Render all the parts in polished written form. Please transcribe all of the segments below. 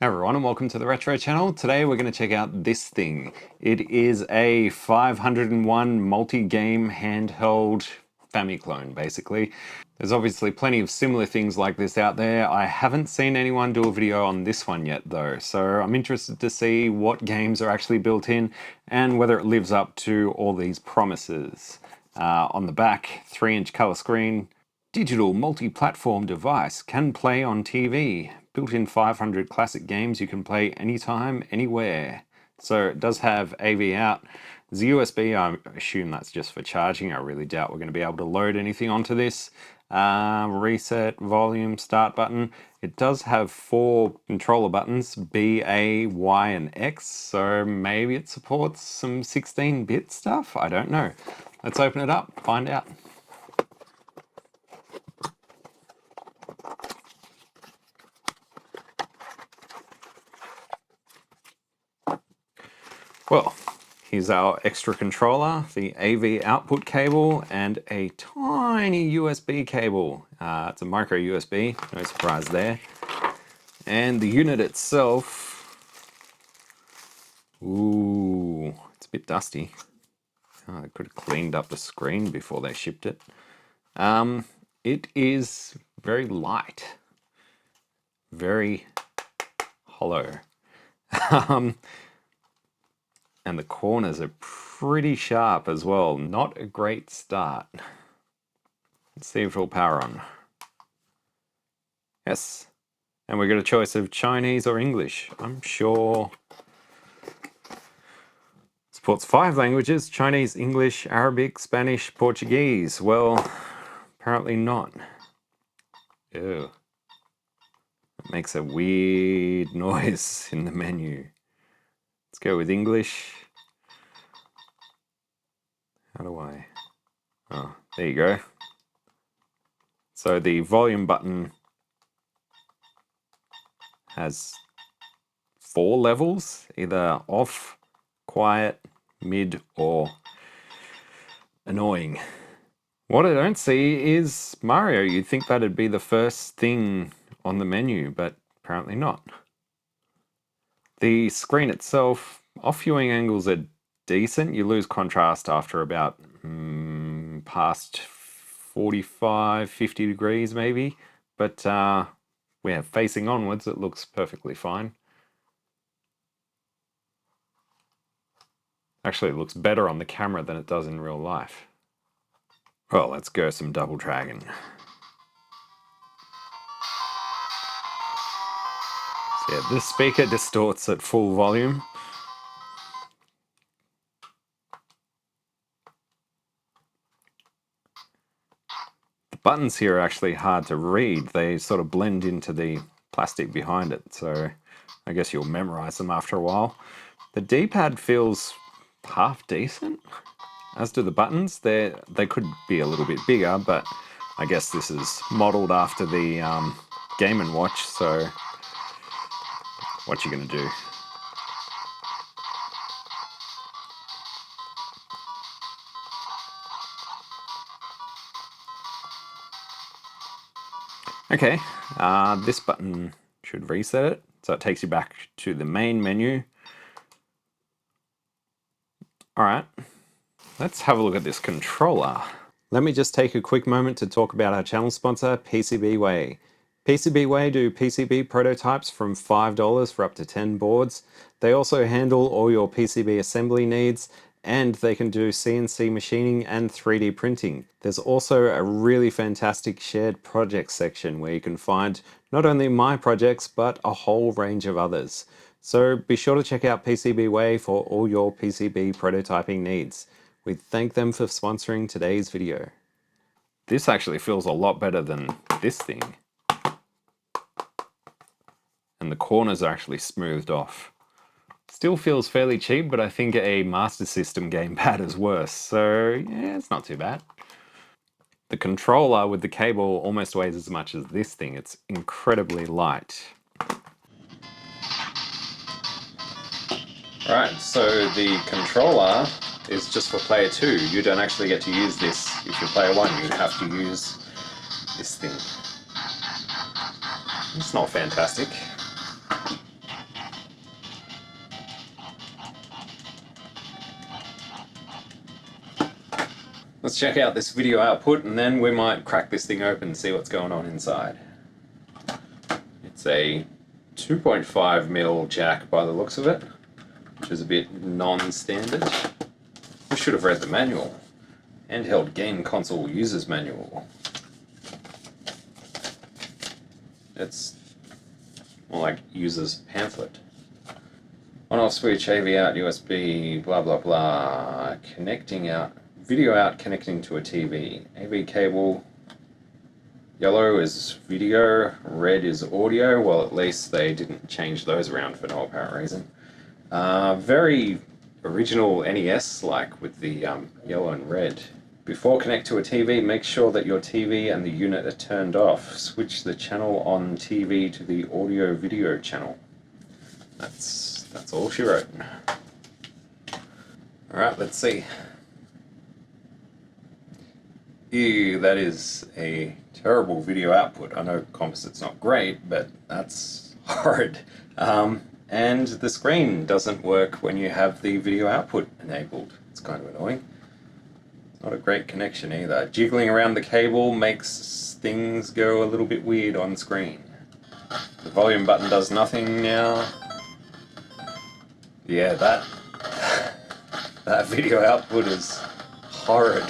Hey everyone, and welcome to the Retro channel. Today we're going to check out this thing. It is a 501 multi-game handheld Famiclone, basically. There's obviously plenty of similar things like this out there. I haven't seen anyone do a video on this one yet though, so I'm interested to see what games are actually built in and whether it lives up to all these promises. On the back, 3-inch color screen, digital multi-platform device, can play on TV. Built-in 500 classic games you can play anytime, anywhere. So it does have AV out. There's a USB, I assume that's just for charging. I really doubt we're going to be able to load anything onto this. Reset, volume, start button. It does have 4 controller buttons, B, A, Y, and X. So maybe it supports some 16-bit stuff? I don't know. Let's open it up, find out. Well, here's our extra controller, the AV output cable, and a tiny USB cable. It's a micro USB, no surprise there. And the unit itself, ooh, it's a bit dusty. I could have cleaned up the screen before they shipped it. It is very light, very hollow. And the corners are pretty sharp as well. Not a great start. Let's see if it'll power on. Yes. And we got a choice of Chinese or English. I'm sure supports 5 languages: Chinese, English, Arabic, Spanish, Portuguese. Well, apparently not. Ew. It makes a weird noise in the menu. Let's go with English. How do I? Oh, there you go. So the volume button has 4 levels, either off, quiet, mid, or annoying. What I don't see is Mario. You'd think that'd be the first thing on the menu, but apparently not. The screen itself, off-viewing angles are decent. You lose contrast after about past 45, 50 degrees maybe, but we're facing onwards, it looks perfectly fine. Actually, it looks better on the camera than it does in real life. Well, let's go some double dragon. So yeah, this speaker distorts at full volume. The buttons here are actually hard to read. They sort of blend into the plastic behind it, so I guess you'll memorize them after a while. The D-pad feels half decent, as do the buttons. They could be a little bit bigger, but I guess this is modeled after the Game & Watch, so what you gonna do? Okay, this button should reset it, so it takes you back to the main menu. Alright, let's have a look at this controller. Let me just take a quick moment to talk about our channel sponsor, PCBWay. PCBWay do PCB prototypes from $5 for up to 10 boards. They also handle all your PCB assembly needs, and they can do CNC machining and 3D printing. There's also a really fantastic shared projects section where you can find not only my projects, but a whole range of others. So be sure to check out PCBWay for all your PCB prototyping needs. We thank them for sponsoring today's video. This actually feels a lot better than this thing. And the corners are actually smoothed off. Still feels fairly cheap, but I think a Master System gamepad is worse, so yeah, it's not too bad. The controller with the cable almost weighs as much as this thing. It's incredibly light. Right, so the controller is just for player 2. You don't actually get to use this if you're player 1. You have to use this thing. It's not fantastic. Let's check out this video output and then we might crack this thing open and see what's going on inside. It's a 2.5mm jack by the looks of it, which is a bit non-standard. We should have read the manual. Handheld Game Console User's Manual. It's more like user's pamphlet. On-off switch, AV out, USB, blah blah blah. Connecting out, video out, connecting to a TV. AV cable. Yellow is video, red is audio. Well, at least they didn't change those around for no apparent reason. Very original NES, like with the yellow and red. Before connect to a TV, make sure that your TV and the unit are turned off. Switch the channel on TV to the audio-video channel. That's all she wrote. Alright, let's see. Ew, that is a terrible video output. I know composite's not great, but that's horrid. And the screen doesn't work when you have the video output enabled. It's kind of annoying. Not a great connection either. Jiggling around the cable makes things go a little bit weird on screen. The volume button does nothing now. Yeah, that video output is horrid.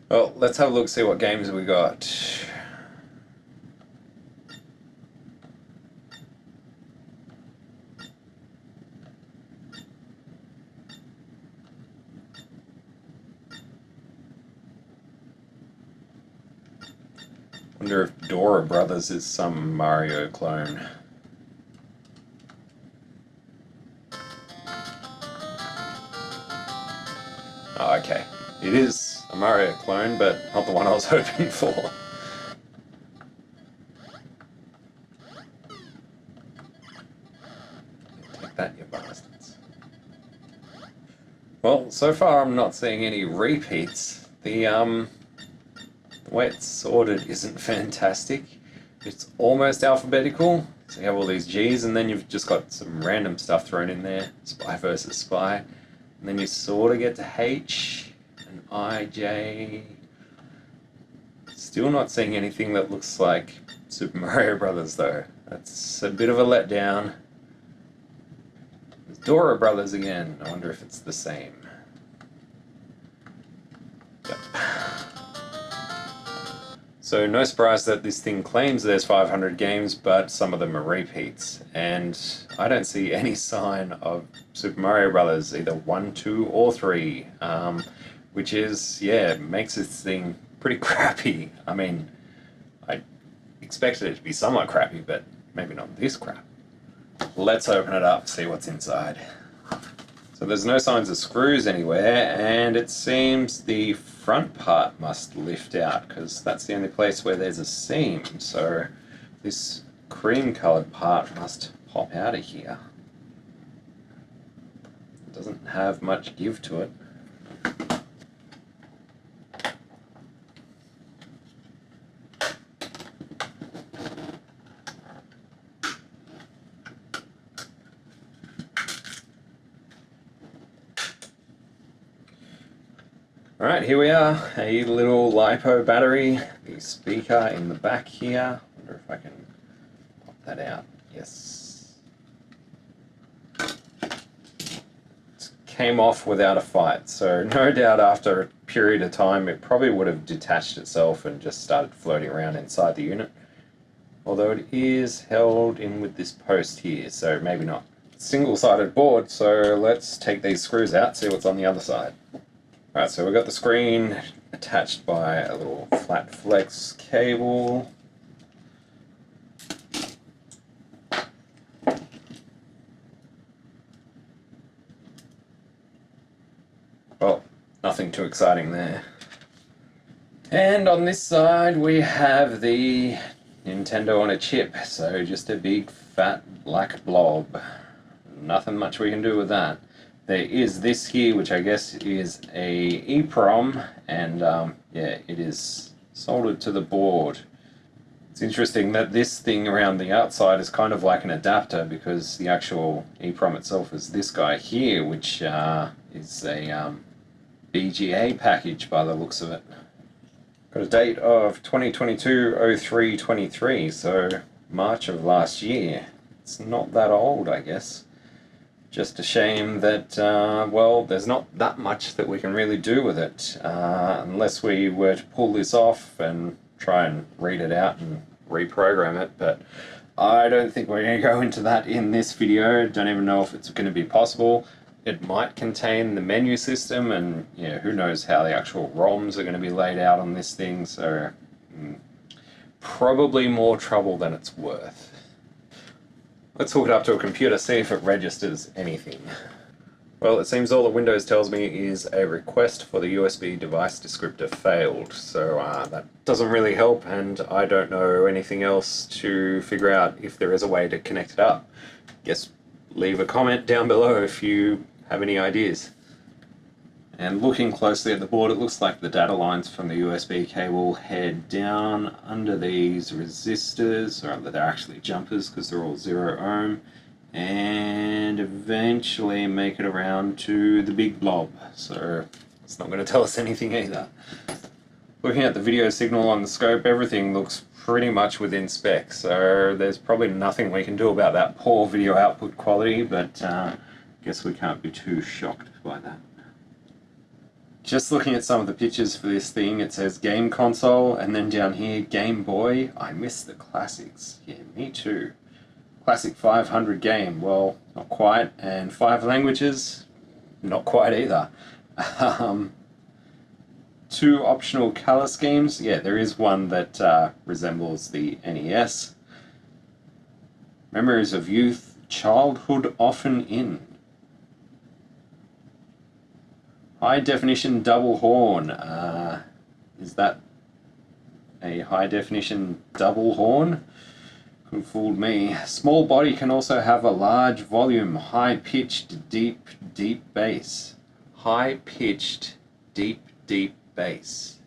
Well, let's have a look, see what games we got. Wonder if Dora Brothers is some Mario clone. Oh, okay. It is a Mario clone, but not the one I was hoping for. Take that, you bastards. Well, so far I'm not seeing any repeats. The way it's sorted isn't fantastic. It's almost alphabetical. So you have all these G's and then you've just got some random stuff thrown in there. Spy versus spy. And then you sort of get to H and I, J. Still not seeing anything that looks like Super Mario Brothers though. That's a bit of a letdown. There's Dora Brothers again. I wonder if it's the same. Yep. So no surprise that this thing claims there's 500 games, but some of them are repeats. And I don't see any sign of Super Mario Brothers, either 1, 2, or 3. Which is, yeah, makes this thing pretty crappy. I mean, I expected it to be somewhat crappy, but maybe not this crap. Let's open it up, see what's inside. So there's no signs of screws anywhere, and it seems the front part must lift out, because that's the only place where there's a seam. So this cream-coloured part must pop out of here. It doesn't have much give to it. Alright, here we are, a little LiPo battery, the speaker in the back here. I wonder if I can pop that out. Yes. It came off without a fight, so no doubt after a period of time it probably would have detached itself and just started floating around inside the unit. Although it is held in with this post here, so maybe not. Single-sided board, so let's take these screws out, see what's on the other side. Alright, so we've got the screen attached by a little flat flex cable. Well, nothing too exciting there. And on this side we have the Nintendo on a chip, so just a big fat black blob. Nothing much we can do with that. There is this here, which I guess is a EEPROM, and yeah, it is soldered to the board. It's interesting that this thing around the outside is kind of like an adapter, because the actual EEPROM itself is this guy here, which is a BGA package by the looks of it. Got a date of 2022-03-23, so March of last year. It's not that old, I guess. Just a shame that, well, there's not that much that we can really do with it, unless we were to pull this off and try and read it out and reprogram it, but I don't think we're going to go into that in this video. Don't even know if it's going to be possible. It might contain the menu system, and yeah, who knows how the actual ROMs are going to be laid out on this thing, so probably more trouble than it's worth. Let's hook it up to a computer, see if it registers anything. Well, it seems all that Windows tells me is a request for the USB device descriptor failed, so that doesn't really help, and I don't know anything else to figure out if there is a way to connect it up. Guess leave a comment down below if you have any ideas. And looking closely at the board, it looks like the data lines from the USB cable head down under these resistors, or they're actually jumpers because they're all 0 ohm, and eventually make it around to the big blob. So it's not going to tell us anything either. Looking at the video signal on the scope, everything looks pretty much within spec, so there's probably nothing we can do about that poor video output quality, but I guess we can't be too shocked by that. Just looking at some of the pictures for this thing, it says game console, and then down here, Game Boy. I miss the classics. Yeah, me too. Classic 500 game, well, not quite, and 5 languages, not quite either. 2 optional color schemes. Yeah, there is one that resembles the NES. Memories of youth, childhood often in. High definition double horn. Is that a high definition double horn? Could have fooled me. Small body can also have a large volume, high pitched, deep bass. High pitched, deep bass.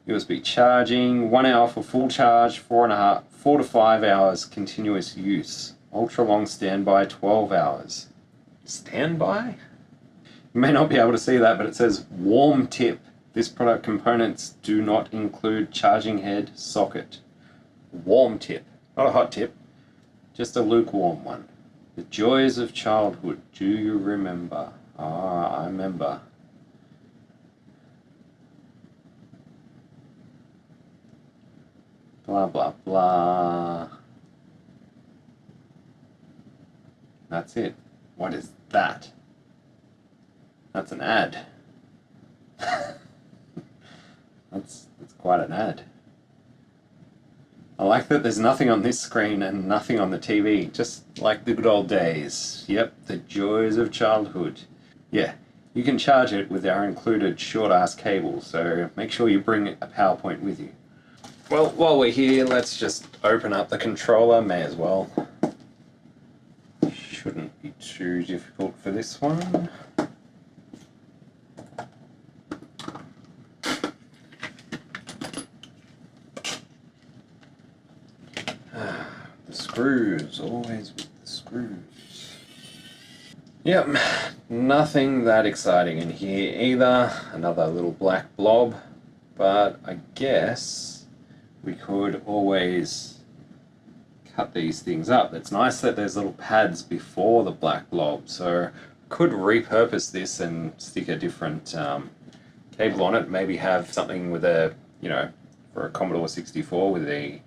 USB charging, 1 hour for full charge, 4 to 5 hours continuous use. Ultra long standby, 12 hours. Standby? You may not be able to see that, but it says warm tip. This product components do not include charging head socket. Warm tip, not a hot tip, just a lukewarm one. The joys of childhood, do you remember? Ah, I remember. Blah, blah, blah. That's it. What is that? That's an ad. That's quite an ad. I like that there's nothing on this screen and nothing on the TV, just like the good old days. Yep, the joys of childhood. Yeah, you can charge it with our included short-ass cable, so make sure you bring a PowerPoint with you. Well, while we're here, let's just open up the controller, may as well. Shouldn't be too difficult for this one. Screws, always with the screws. Yep, nothing that exciting in here either. Another little black blob, but I guess we could always cut these things up. It's nice that there's little pads before the black blob, so could repurpose this and stick a different cable on it. Maybe have something with a, you know, for a Commodore 64 with a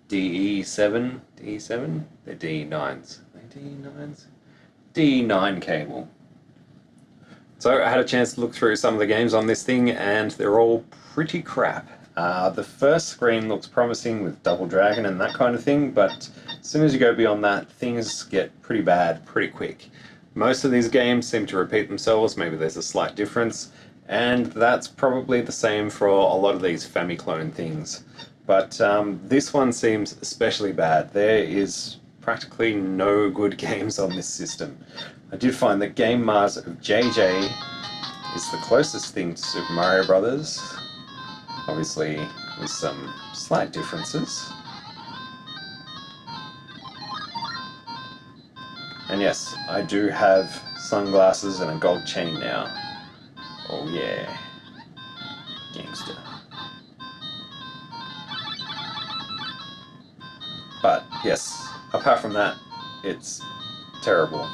DE7, they're DE9s, DE9 cable. So I had a chance to look through some of the games on this thing, and they're all pretty crap. The first screen looks promising with Double Dragon and that kind of thing, but as soon as you go beyond that, things get pretty bad pretty quick. Most of these games seem to repeat themselves, maybe there's a slight difference, and that's probably the same for a lot of these Famiclone things. But this one seems especially bad. There is practically no good games on this system. I did find that Game Mars of JJ is the closest thing to Super Mario Brothers, obviously with some slight differences. And yes, I do have sunglasses and a gold chain now. Oh yeah. Gangster. But yes, apart from that, it's terrible.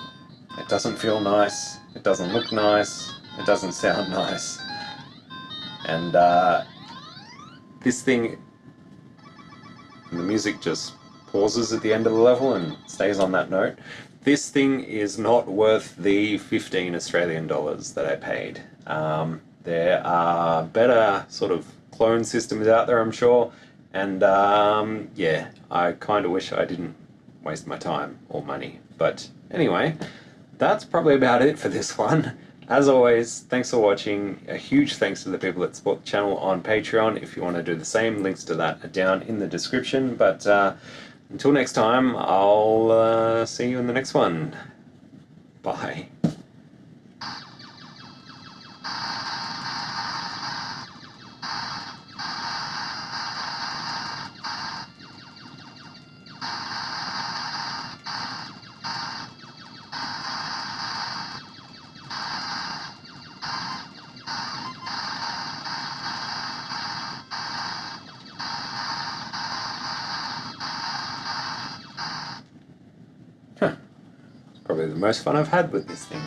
It doesn't feel nice, it doesn't look nice, it doesn't sound nice. And this thing, the music just pauses at the end of the level and stays on that note. This thing is not worth the 15 Australian dollars that I paid. There are better sort of clone systems out there, I'm sure, and yeah, I kind of wish I didn't waste my time or money. But anyway, that's probably about it for this one. As always, thanks for watching. A huge thanks to the people that support the channel on Patreon. If you want to do the same, links to that are down in the description. But until next time, I'll see you in the next one. Bye. Probably the most fun I've had with this thing.